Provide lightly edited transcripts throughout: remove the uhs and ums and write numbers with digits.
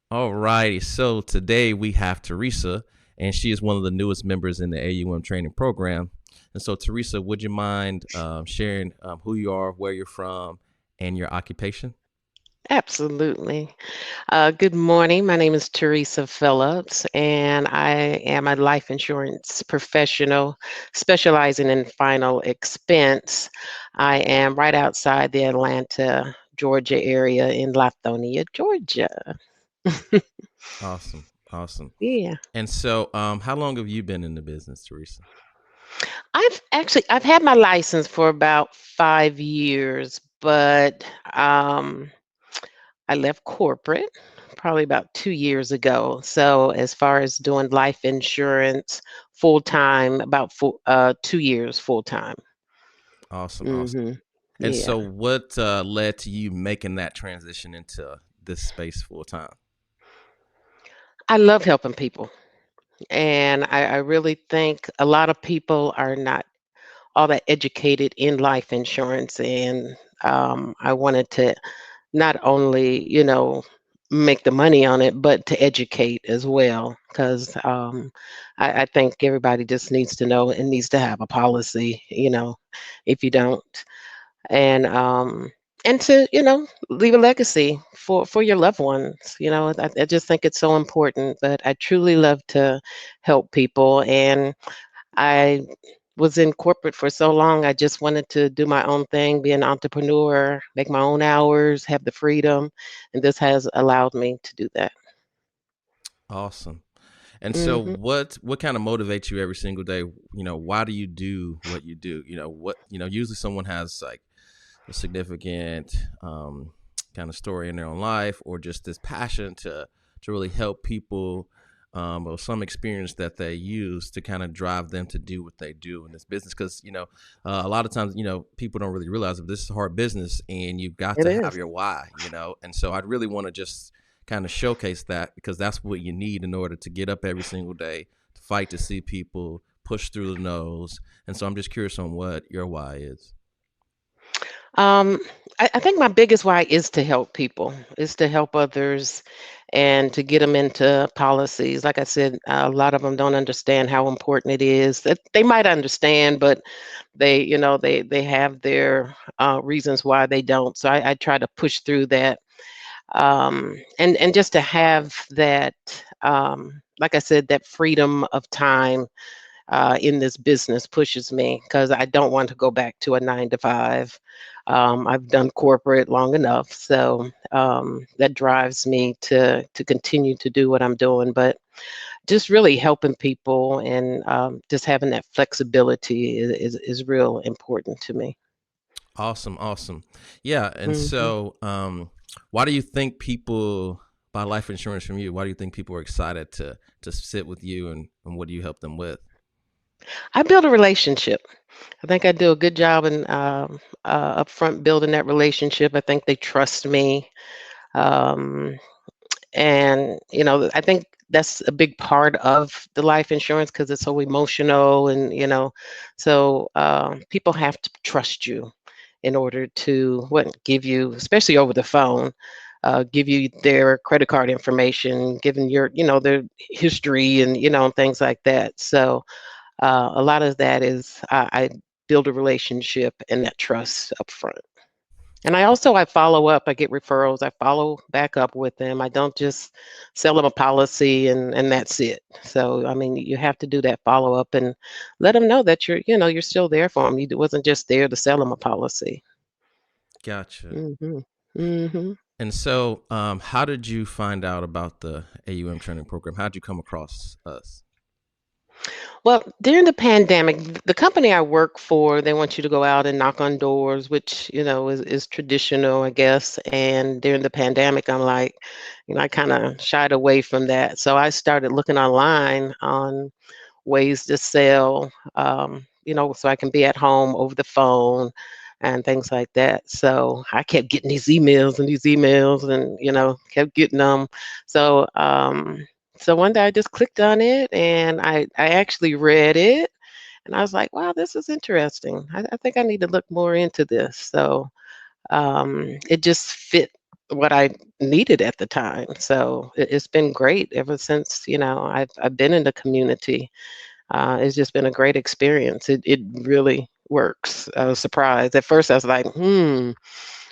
All righty. So today we have Teresa, and she is one of the newest members in the AUM training program. And so, Teresa, would you mind sharing who you are, where you're from, and your occupation? Absolutely. Good morning. My name is Teresa Phillips, and I am a life insurance professional specializing in final expense. I am right outside the Atlanta, Georgia area in Lithonia, Georgia. Awesome. Awesome. Yeah. And so, how long have you been in the business, Teresa? I've had my license for about 5 years, but I left corporate probably about 2 years ago. So as far as doing life insurance full time, about 2 years full time. Awesome. Awesome. Hmm. And so, Yeah. what led to you making that transition into this space full time? I love helping people. And I really think a lot of people are not all that educated in life insurance. And I wanted to not only, make the money on it, but to educate as well. Because I think everybody just needs to know and needs to have a policy, if you don't. And to, leave a legacy for your loved ones. I just think it's so important. But I truly love to help people. And I was in corporate for so long. I just wanted to do my own thing, be an entrepreneur, make my own hours, have the freedom, and this has allowed me to do that. Awesome. And so, Hmm. what kind of motivates you every single day? Why do you do what you do? Usually someone has like a significant kind of story in their own life, or just this passion to really help people, or some experience that they use to kind of drive them to do what they do in this business. Because a lot of times, people don't really realize that this is hard business, and you've got It to have is. your why. And so I'd really want to just kind of showcase that, because that's what you need in order to get up every single day, to fight, to see people push through the nose. And so I'm just curious on what your why is. Um, I think my biggest why is to help people, is to help others and to get them into policies. Like I said, a lot of them don't understand how important it is. That they might understand, but they have their reasons why they don't. So I try to push through that, and just to have that, like I said, that freedom of time in this business pushes me because I don't want to go back to a 9 to 5. I've done corporate long enough, so that drives me to continue to do what I'm doing. But just really helping people and just having that flexibility is real important to me. Awesome, awesome. Yeah, and Hmm. so why do you think people buy life insurance from you? Why do you think people are excited to sit with you, and what do you help them with? I build a relationship. I think I do a good job in upfront building that relationship. I think they trust me. Um, And, I think that's a big part of the life insurance because it's so emotional and, so people have to trust you in order to what give you, especially over the phone, give you their credit card information, given your, their history and, things like that. So a lot of that is I build a relationship and that trust up front. And I follow up. I get referrals. I follow back up with them. I don't just sell them a policy and that's it. So I mean, you have to do that follow up and let them know that you're still there for them. You wasn't just there to sell them a policy. Gotcha. Hmm. Hmm. And so, how did you find out about the AUM training program? How did you come across us? Well, during the pandemic, the company I work for, they want you to go out and knock on doors, which, is traditional, I guess. And during the pandemic, I'm like, I kind of shied away from that. So I started looking online on ways to sell, so I can be at home over the phone and things like that. So I kept getting these emails and, kept getting them. So, so one day I just clicked on it and I actually read it and I was like, wow, this is interesting. I think I need to look more into this. So it just fit. what I needed at the time. So it's been great ever since, I've been in the community. It's just been a great experience. It really works. I was surprised. At first I was like,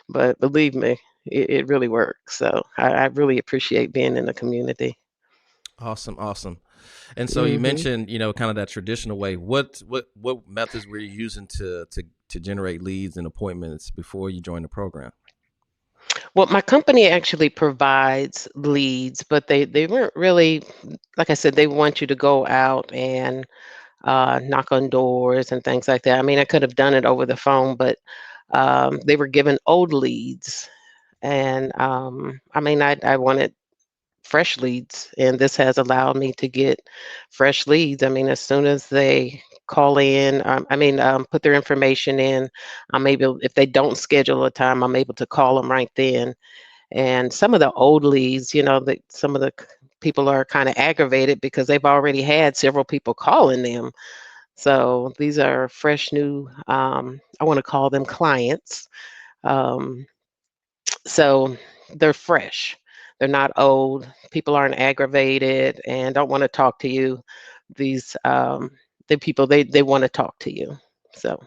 but believe me, it really works. So I really appreciate being in the community. Awesome, awesome. And so you hmm mentioned, kind of that traditional way. What methods were you using to generate leads and appointments before you joined the program? Well, my company actually provides leads, but they weren't really, like I said, they want you to go out and knock on doors and things like that. I mean, I could have done it over the phone, but they were given old leads. And I mean, I wanted fresh leads, and this has allowed me to get fresh leads. I mean, as soon as they call in, put their information in, I'm able, if they don't schedule a time, I'm able to call them right then. And some of the old leads, that some of the people are kind of aggravated because they've already had several people calling them. So these are fresh new, I want to call them clients. Um, so they're fresh. They're not old. People aren't aggravated and don't want to talk to you. These the people, they want to talk to you. So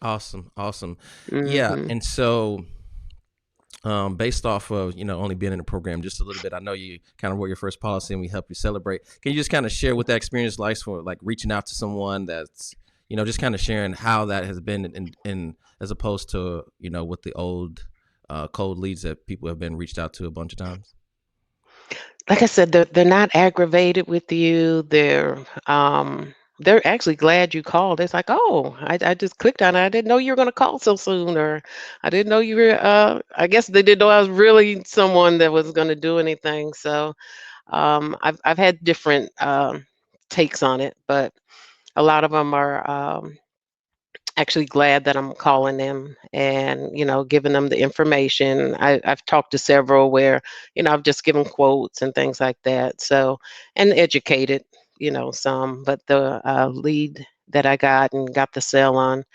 Awesome, awesome. Yeah, hmm and so based off of only being in the program just a little bit, I know you kind of wrote your first policy and we helped you celebrate. Can you just kind of share what that experience is like for like reaching out to someone that's just kind of sharing how that has been in as opposed to with the old cold leads that people have been reached out to a bunch of times? like I said, they're not aggravated with you. They're actually glad you called. It's like, oh, I just clicked on it. I didn't know you were gonna call so soon, or I didn't know you were I guess they didn't know I was really someone that was gonna do anything. So I've had different takes on it, but a lot of them are actually glad that I'm calling them and giving them the information. I've talked to several where I've just given quotes and things like that. So and educated some, but the lead that I got and got the sale on,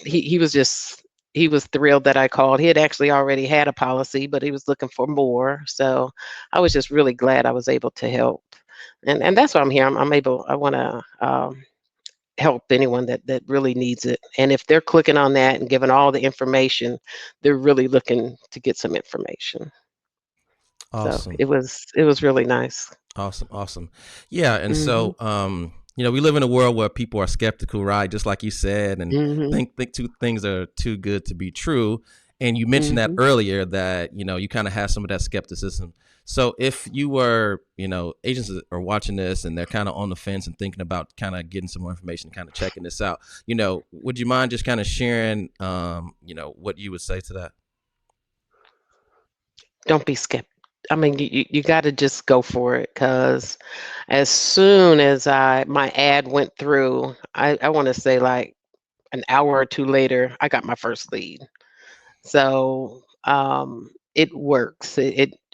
he was thrilled that I called. He had actually already had a policy, but he was looking for more. So I was just really glad I was able to help. And that's why I'm here. I want to help anyone that really needs it. And if they're clicking on that and giving all the information, they're really looking to get some information. So Awesome. it was really nice. Awesome, awesome. Yeah, and Mhm. so we live in a world where people are skeptical, right? Just like you said, and Mhm. think two things are too good to be true. And you mentioned that Mhm. earlier that you kind of have some of that skepticism. So if you were, agents that are watching this and they're kind of on the fence and thinking about kind of getting some more information, kind of checking this out, would you mind just kind of sharing, what you would say to that? Don't be skeptical. I mean, you got to just go for it because as soon as my ad went through, I want to say like an hour or two later, I got my first lead. So it works.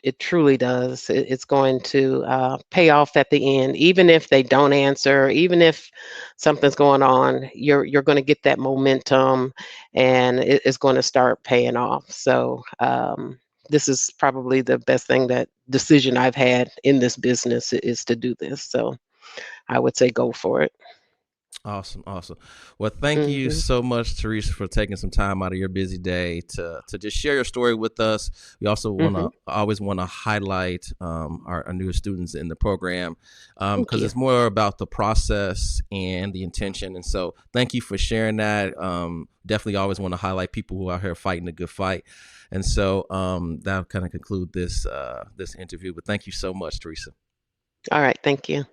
It truly does. It's going to pay off at the end, even if they don't answer, even if something's going on. You're going to get that momentum, and it's going to start paying off. So this is probably the best decision I've had in this business is to do this. So I would say go for it. Awesome, awesome. Well, thank you hmm so much, Teresa, for taking some time out of your busy day to just share your story with us. We also hmm always want to highlight our newest students in the program Thank because you. it's more about the process and the intention. And so, thank you for sharing that. Definitely always want to highlight people who are here fighting a good fight. And so that'll kind of conclude this interview. But thank you so much, Teresa. All right. Thank you.